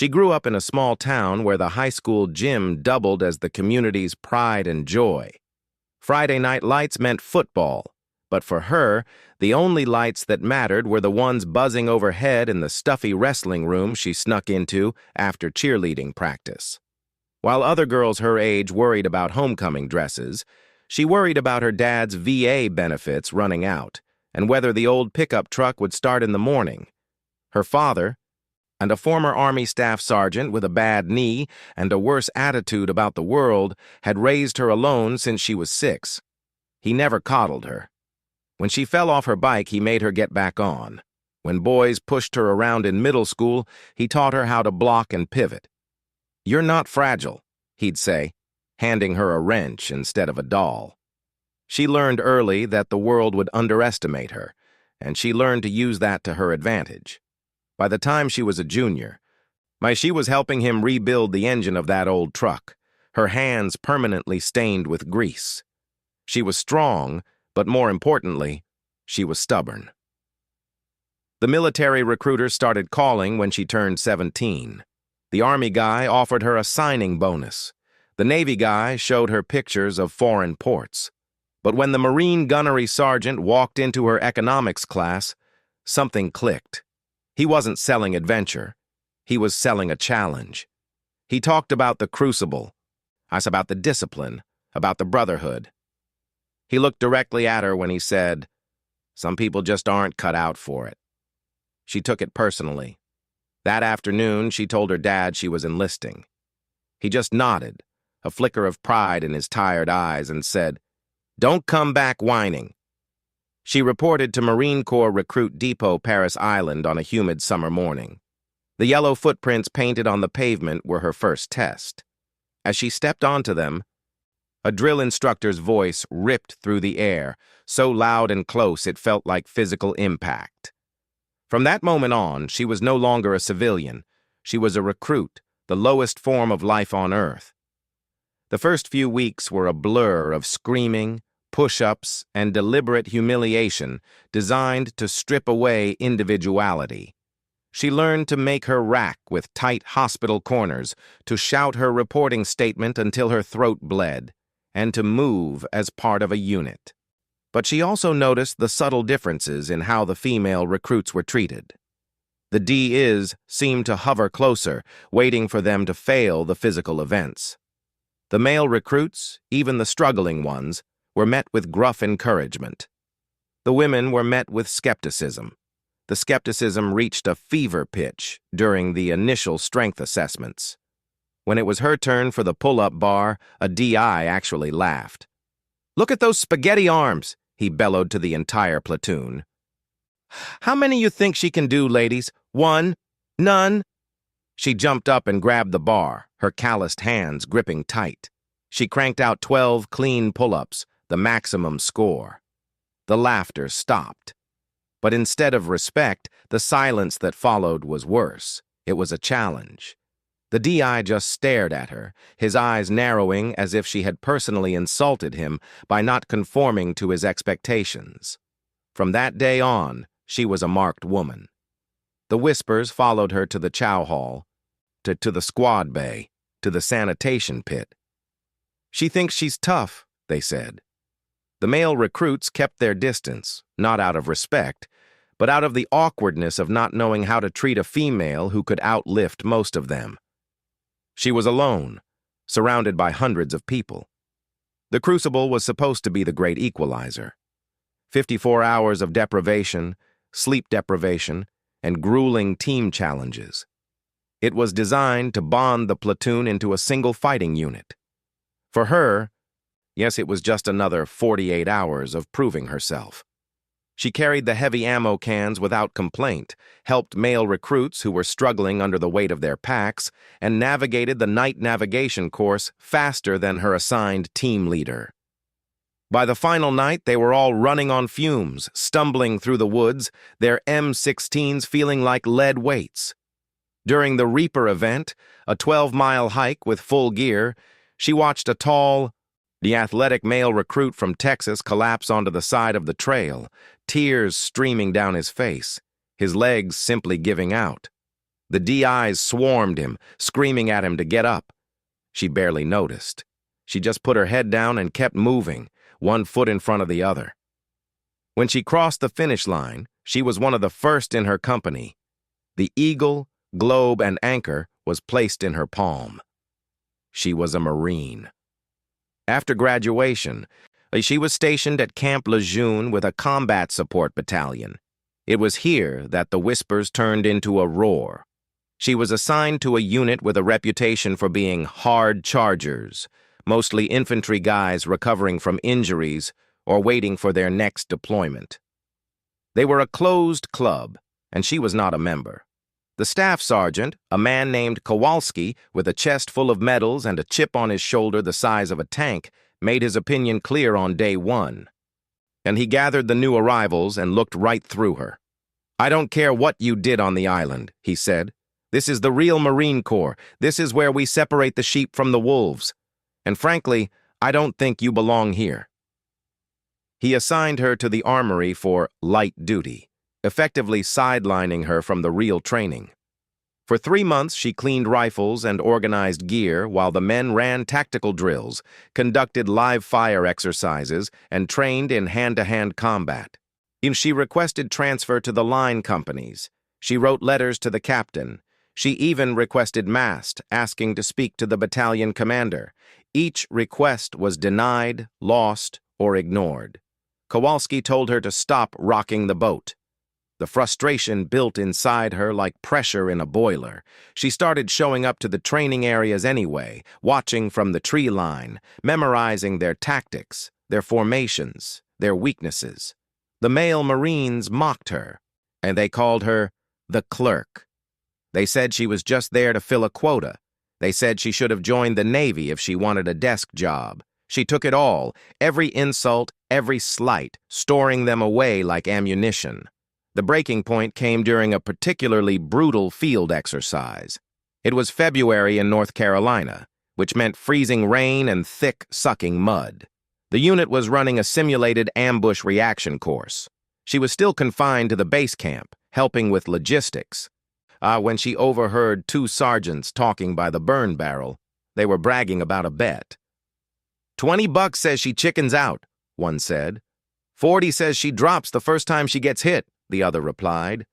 She grew up in a small town where the high school gym doubled as the community's pride and joy. Friday night lights meant football, but for her, the only lights that mattered were the ones buzzing overhead in the stuffy wrestling room she snuck into after cheerleading practice. While other girls her age worried about homecoming dresses, she worried about her dad's VA benefits running out and whether the old pickup truck would start in the morning. Her father, and a former Army staff sergeant with a bad knee and a worse attitude about the world, had raised her alone since she was 6. He never coddled her. When she fell off her bike, he made her get back on. When boys pushed her around in middle school, he taught her how to block and pivot. "You're not fragile," he'd say, handing her a wrench instead of a doll. She learned early that the world would underestimate her, and she learned to use that to her advantage. By the time she was a junior, she was helping him rebuild the engine of that old truck, her hands permanently stained with grease. She was strong, but more importantly, she was stubborn. The military recruiters started calling when she turned 17. The Army guy offered her a signing bonus. The Navy guy showed her pictures of foreign ports. But when the Marine gunnery sergeant walked into her economics class, something clicked. He wasn't selling adventure. He was selling a challenge. He talked about the crucible, about the discipline, about the brotherhood. He looked directly at her when he said, "Some people just aren't cut out for it." She took it personally. That afternoon, she told her dad she was enlisting. He just nodded, a flicker of pride in his tired eyes, and said, "Don't come back whining." She reported to Marine Corps Recruit Depot, Paris Island, on a humid summer morning. The yellow footprints painted on the pavement were her first test. As she stepped onto them, a drill instructor's voice ripped through the air, so loud and close it felt like physical impact. From that moment on, she was no longer a civilian. She was a recruit, the lowest form of life on Earth. The first few weeks were a blur of screaming, push-ups, and deliberate humiliation designed to strip away individuality. She learned to make her rack with tight hospital corners, to shout her reporting statement until her throat bled, and to move as part of a unit. But she also noticed the subtle differences in how the female recruits were treated. The D.I.s seemed to hover closer, waiting for them to fail the physical events. The male recruits, even the struggling ones, were met with gruff encouragement. The women were met with skepticism. The skepticism reached a fever pitch during the initial strength assessments. When it was her turn for the pull-up bar, a D.I. actually laughed. "Look at those spaghetti arms," he bellowed to the entire platoon. "How many you think she can do, ladies? 1? None?" She jumped up and grabbed the bar, her calloused hands gripping tight. She cranked out 12 clean pull-ups, the maximum score. The laughter stopped. But instead of respect, the silence that followed was worse. It was a challenge. The D.I. just stared at her, his eyes narrowing as if she had personally insulted him by not conforming to his expectations. From that day on, she was a marked woman. The whispers followed her to the chow hall, to the squad bay, to the sanitation pit. "She thinks she's tough," they said. The male recruits kept their distance, not out of respect, but out of the awkwardness of not knowing how to treat a female who could outlift most of them. She was alone, surrounded by hundreds of people. The crucible was supposed to be the great equalizer. 54 hours of deprivation, sleep deprivation, and grueling team challenges. It was designed to bond the platoon into a single fighting unit. For her, yes, it was just another 48 hours of proving herself. She carried the heavy ammo cans without complaint, helped male recruits who were struggling under the weight of their packs, and navigated the night navigation course faster than her assigned team leader. By the final night, they were all running on fumes, stumbling through the woods, their M16s feeling like lead weights. During the Reaper event, a 12-mile hike with full gear, she watched the athletic male recruit from Texas collapse onto the side of the trail, tears streaming down his face, his legs simply giving out. The DIs swarmed him, screaming at him to get up. She barely noticed. She just put her head down and kept moving, one foot in front of the other. When she crossed the finish line, she was one of the first in her company. The eagle, globe, and anchor was placed in her palm. She was a Marine. After graduation, she was stationed at Camp Lejeune with a combat support battalion. It was here that the whispers turned into a roar. She was assigned to a unit with a reputation for being hard chargers, mostly infantry guys recovering from injuries or waiting for their next deployment. They were a closed club, and she was not a member. The staff sergeant, a man named Kowalski with a chest full of medals and a chip on his shoulder the size of a tank, made his opinion clear on day one. And he gathered the new arrivals and looked right through her. "I don't care what you did on the island," he said. "This is the real Marine Corps. This is where we separate the sheep from the wolves. And frankly, I don't think you belong here." He assigned her to the armory for light duty, effectively sidelining her from the real training. For 3 months, she cleaned rifles and organized gear while the men ran tactical drills, conducted live fire exercises, and trained in hand-to-hand combat. She requested transfer to the line companies. She wrote letters to the captain. She even requested mast, asking to speak to the battalion commander. Each request was denied, lost, or ignored. Kowalski told her to stop rocking the boat. The frustration built inside her like pressure in a boiler. She started showing up to the training areas anyway, watching from the tree line, memorizing their tactics, their formations, their weaknesses. The male Marines mocked her, and they called her the clerk. They said she was just there to fill a quota. They said she should have joined the Navy if she wanted a desk job. She took it all, every insult, every slight, storing them away like ammunition. The breaking point came during a particularly brutal field exercise. It was February in North Carolina, which meant freezing rain and thick, sucking mud. The unit was running a simulated ambush reaction course. She was still confined to the base camp, helping with logistics. When she overheard 2 sergeants talking by the burn barrel, they were bragging about a bet. $20 says she chickens out, one said. 40 says she drops the first time she gets hit, the other replied.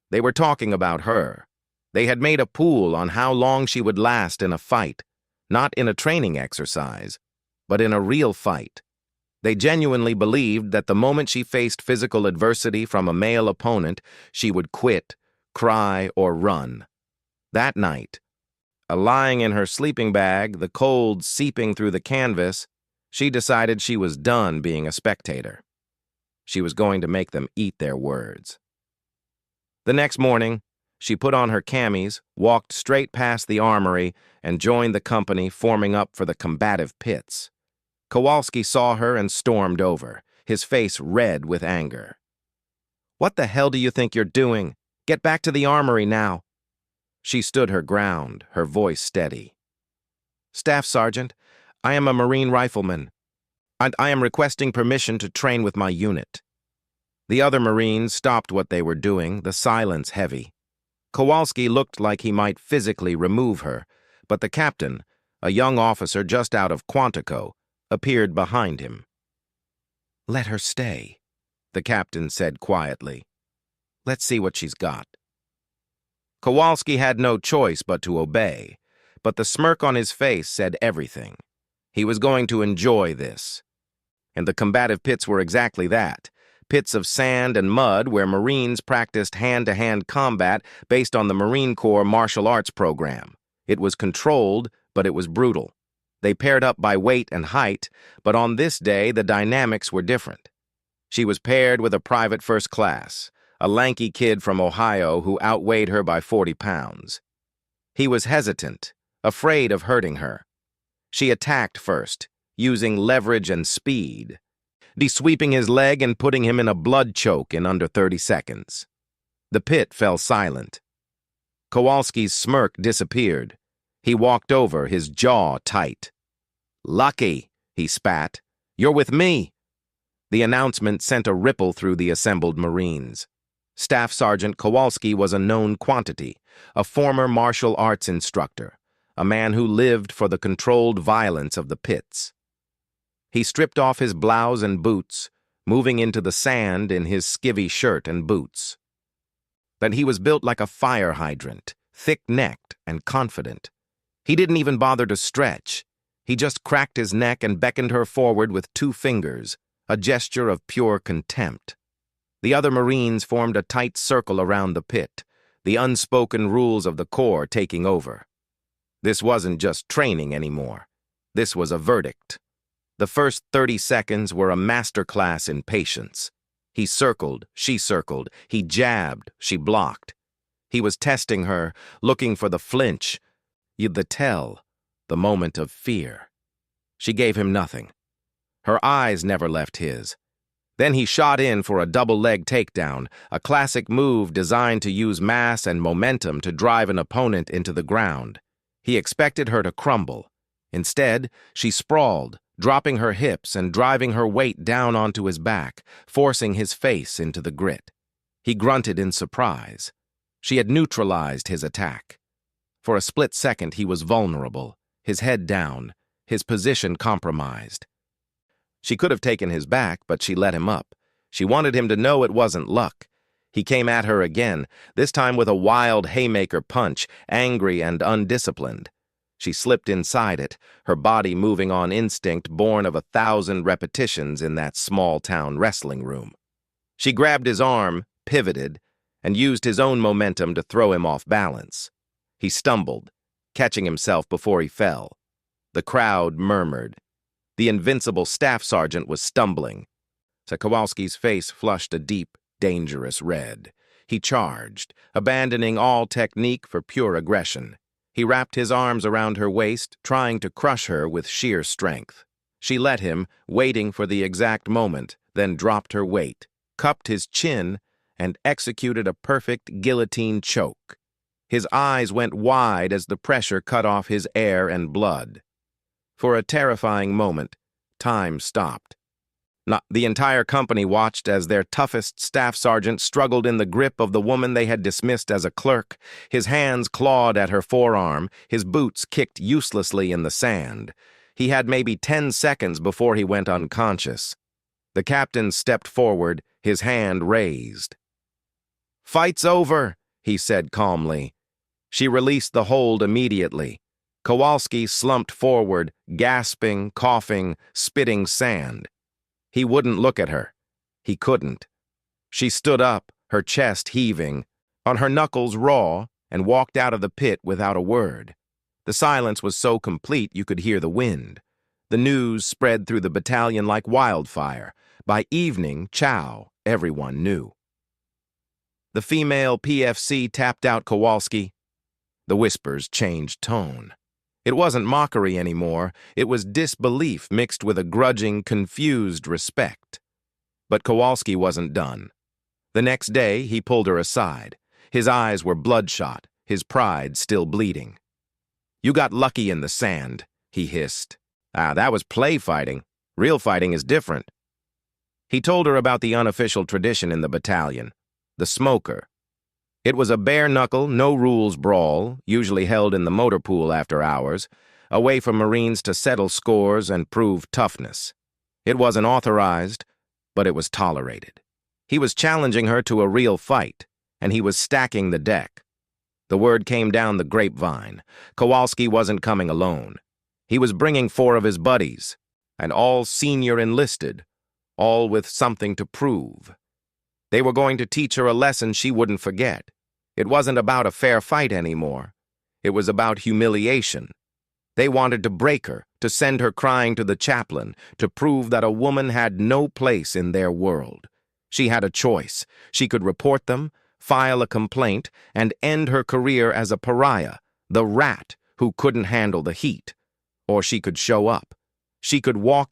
They were talking about her. They had made a pool on how long she would last in a fight, not in a training exercise, but in a real fight. They genuinely believed that the moment she faced physical adversity from a male opponent, she would quit, cry, or run. That night, lying in her sleeping bag, the cold seeping through the canvas, she decided she was done being a spectator. She was going to make them eat their words. The next morning, she put on her camis, walked straight past the armory, and joined the company forming up for the combative pits. Kowalski saw her and stormed over, his face red with anger. "What the hell do you think you're doing? Get back to the armory now." She stood her ground, her voice steady. "Staff Sergeant, I am a Marine rifleman, and I am requesting permission to train with my unit." The other Marines stopped what they were doing, the silence heavy. Kowalski looked like he might physically remove her, but the captain, a young officer just out of Quantico, appeared behind him. "Let her stay," the captain said quietly. "Let's see what she's got." Kowalski had no choice but to obey, but the smirk on his face said everything. He was going to enjoy this. And the combative pits were exactly that, pits of sand and mud where Marines practiced hand-to-hand combat based on the Marine Corps martial arts program. It was controlled, but it was brutal. They paired up by weight and height, but on this day the dynamics were different. She was paired with a private first class, a lanky kid from Ohio who outweighed her by 40 pounds. He was hesitant, afraid of hurting her. She attacked first, using leverage and speed, sweeping his leg and putting him in a blood choke in under 30 seconds. The pit fell silent. Kowalski's smirk disappeared. He walked over, his jaw tight. "Lucky," he spat. "You're with me." The announcement sent a ripple through the assembled Marines. Staff Sergeant Kowalski was a known quantity, a former martial arts instructor, a man who lived for the controlled violence of the pits. He stripped off his blouse and boots, moving into the sand in his skivvy shirt and boots. But he was built like a fire hydrant, thick-necked and confident. He didn't even bother to stretch. He just cracked his neck and beckoned her forward with 2 fingers, a gesture of pure contempt. The other Marines formed a tight circle around the pit, the unspoken rules of the Corps taking over. This wasn't just training anymore. This was a verdict. The first 30 seconds were a masterclass in patience. He circled, she circled, he jabbed, she blocked. He was testing her, looking for the flinch, the tell, the moment of fear. She gave him nothing. Her eyes never left his. Then he shot in for a double-leg takedown, a classic move designed to use mass and momentum to drive an opponent into the ground. He expected her to crumble. Instead, she sprawled, dropping her hips and driving her weight down onto his back, forcing his face into the grit. He grunted in surprise. She had neutralized his attack. For a split second, he was vulnerable, his head down, his position compromised. She could have taken his back, but she let him up. She wanted him to know it wasn't luck. He came at her again, this time with a wild haymaker punch, angry and undisciplined. She slipped inside it, her body moving on instinct born of 1,000 repetitions in that small-town wrestling room. She grabbed his arm, pivoted, and used his own momentum to throw him off balance. He stumbled, catching himself before he fell. The crowd murmured. The invincible staff sergeant was stumbling. So Kowalski's face flushed a deep, dangerous red. He charged, abandoning all technique for pure aggression. He wrapped his arms around her waist, trying to crush her with sheer strength. She let him, waiting for the exact moment, then dropped her weight, cupped his chin, and executed a perfect guillotine choke. His eyes went wide as the pressure cut off his air and blood. For a terrifying moment, time stopped. The entire company watched as their toughest staff sergeant struggled in the grip of the woman they had dismissed as a clerk. His hands clawed at her forearm, his boots kicked uselessly in the sand. He had maybe 10 seconds before he went unconscious. The captain stepped forward, his hand raised. "Fight's over," he said calmly. She released the hold immediately. Kowalski slumped forward, gasping, coughing, spitting sand. He wouldn't look at her. He couldn't. She stood up, her chest heaving, on her knuckles raw, and walked out of the pit without a word. The silence was so complete you could hear the wind. The news spread through the battalion like wildfire. By evening, chow, everyone knew. The female PFC tapped out Kowalski. The whispers changed tone. It wasn't mockery anymore, it was disbelief mixed with a grudging, confused respect. But Kowalski wasn't done. The next day, he pulled her aside. His eyes were bloodshot, his pride still bleeding. "You got lucky in the sand," he hissed. That was play fighting. Real fighting is different." He told her about the unofficial tradition in the battalion, the smoker. It was a bare-knuckle, no-rules brawl, usually held in the motor pool after hours, a way for Marines to settle scores and prove toughness. It wasn't authorized, but it was tolerated. He was challenging her to a real fight, and he was stacking the deck. The word came down the grapevine. Kowalski wasn't coming alone. He was bringing 4 of his buddies, and all senior enlisted, all with something to prove. They were going to teach her a lesson she wouldn't forget. It wasn't about a fair fight anymore. It was about humiliation. They wanted to break her, to send her crying to the chaplain, to prove that a woman had no place in their world. She had a choice. She could report them, file a complaint, and end her career as a pariah, the rat who couldn't handle the heat. Or she could show up. She could walk